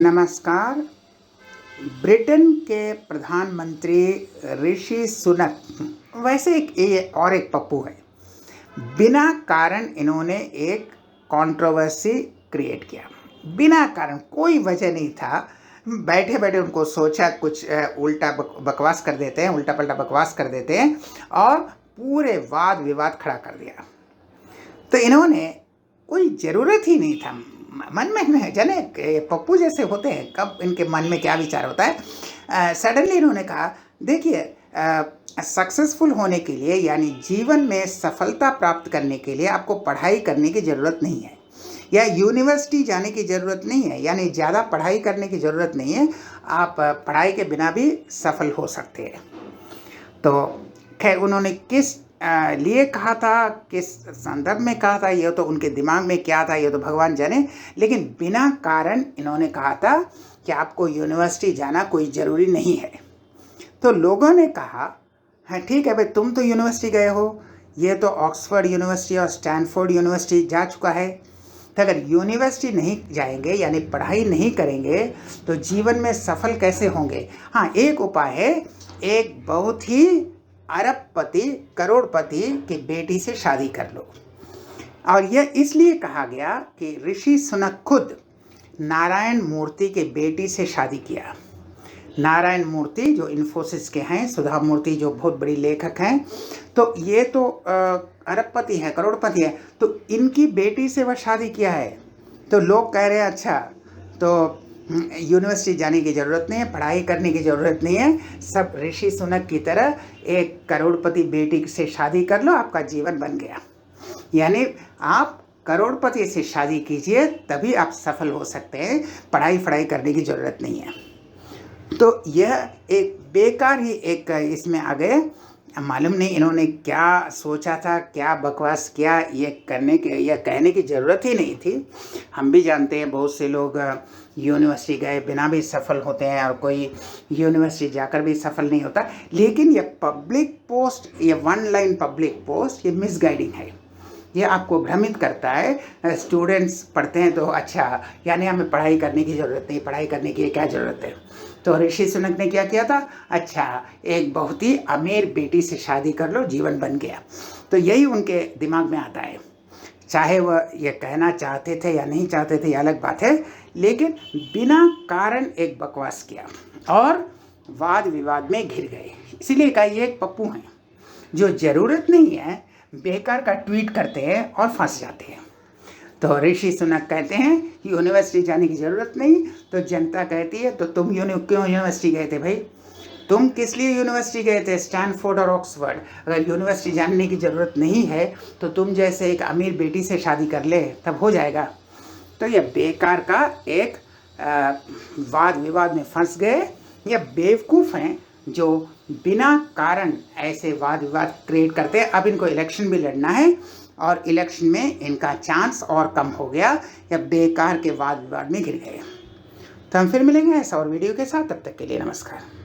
नमस्कार। ब्रिटेन के प्रधानमंत्री ऋषि सुनक वैसे एक पप्पू है। बिना कारण इन्होंने एक कंट्रोवर्सी क्रिएट किया। बिना कारण, कोई वजह नहीं था। बैठे बैठे उनको सोचा कुछ उल्टा बकवास कर देते हैं, उल्टा पल्टा बकवास कर देते हैं और पूरे वाद विवाद खड़ा कर दिया। तो इन्होंने, कोई ज़रूरत ही नहीं था। मन में जाने पप्पू जैसे होते हैं, कब इनके मन में क्या विचार होता है। सडनली इन्होंने कहा, देखिए, सक्सेसफुल होने के लिए यानी जीवन में सफलता प्राप्त करने के लिए आपको पढ़ाई करने की ज़रूरत नहीं है या यूनिवर्सिटी जाने की ज़रूरत नहीं है, यानी ज़्यादा पढ़ाई करने की ज़रूरत नहीं है। आप पढ़ाई के बिना भी सफल हो सकते हैं। तो खैर, उन्होंने किस लिए कहा था, किस संदर्भ में कहा था, ये तो उनके दिमाग में क्या था ये तो भगवान जाने। लेकिन बिना कारण इन्होंने कहा था कि आपको यूनिवर्सिटी जाना कोई ज़रूरी नहीं है। तो लोगों ने कहा, हाँ ठीक है भाई, तुम तो यूनिवर्सिटी गए हो, ये तो ऑक्सफोर्ड यूनिवर्सिटी और स्टैनफोर्ड यूनिवर्सिटी जा चुका है। तो अगर यूनिवर्सिटी नहीं जाएंगे यानी पढ़ाई नहीं करेंगे तो जीवन में सफल कैसे होंगे। हाँ, एक उपाय है, एक बहुत ही अरबपति करोड़पति की बेटी से शादी कर लो। और यह इसलिए कहा गया कि ऋषि सुनक खुद नारायण मूर्ति के बेटी से शादी किया। नारायण मूर्ति जो इन्फोसिस के हैं, सुधा मूर्ति जो बहुत बड़ी लेखक हैं, तो ये तो अरबपति है, करोड़पति है, तो इनकी बेटी से वह शादी किया है। तो लोग कह रहे हैं, अच्छा तो यूनिवर्सिटी जाने की ज़रूरत नहीं है, पढ़ाई करने की ज़रूरत नहीं है, सब ऋषि सुनक की तरह एक करोड़पति बेटी से शादी कर लो, आपका जीवन बन गया। यानी आप करोड़पति से शादी कीजिए, तभी आप सफल हो सकते हैं, पढ़ाई करने की ज़रूरत नहीं है। तो यह एक बेकार ही एक इसमें आ गए। मालूम नहीं इन्होंने क्या सोचा था, क्या बकवास किया, ये कहने की ज़रूरत ही नहीं थी। हम भी जानते हैं बहुत से लोग यूनिवर्सिटी गए बिना भी सफल होते हैं और कोई यूनिवर्सिटी जाकर भी सफल नहीं होता। लेकिन ये पब्लिक पोस्ट, ये वन लाइन पब्लिक पोस्ट, ये मिसगाइडिंग है। ये आपको भ्रमित करता है। स्टूडेंट्स पढ़ते हैं तो अच्छा, यानी हमें पढ़ाई करने की ज़रूरत नहीं, पढ़ाई करने की क्या ज़रूरत है। तो ऋषि सुनक ने क्या किया था, अच्छा एक बहुत ही अमीर बेटी से शादी कर लो, जीवन बन गया। तो यही उनके दिमाग में आता है। चाहे वह ये कहना चाहते थे या नहीं चाहते थे, ये अलग बात है, लेकिन बिना कारण एक बकवास किया और वाद विवाद में घिर गए। इसीलिए कहा, ये एक पप्पू हैं जो ज़रूरत नहीं है, बेकार का ट्वीट करते हैं और फंस जाते हैं। तो ऋषि सुनक कहते हैं यूनिवर्सिटी जाने की ज़रूरत नहीं। तो जनता कहती है, तो तुम क्यों यूनिवर्सिटी गए थे भाई? तुम किस लिए यूनिवर्सिटी गए थे, स्टैनफोर्ड और ऑक्सफोर्ड? अगर यूनिवर्सिटी जाने की ज़रूरत नहीं है तो तुम जैसे एक अमीर बेटी से शादी कर ले, तब हो जाएगा। तो यह बेकार का एक वाद विवाद में फंस गए। यह बेवकूफ़ हैं जो बिना कारण ऐसे वाद विवाद क्रिएट करते हैं। अब इनको इलेक्शन भी लड़ना है और इलेक्शन में इनका चांस और कम हो गया, या बेकार के वाद विवाद में गिर गए। तो हम फिर मिलेंगे ऐसा और वीडियो के साथ, तब तक के लिए नमस्कार।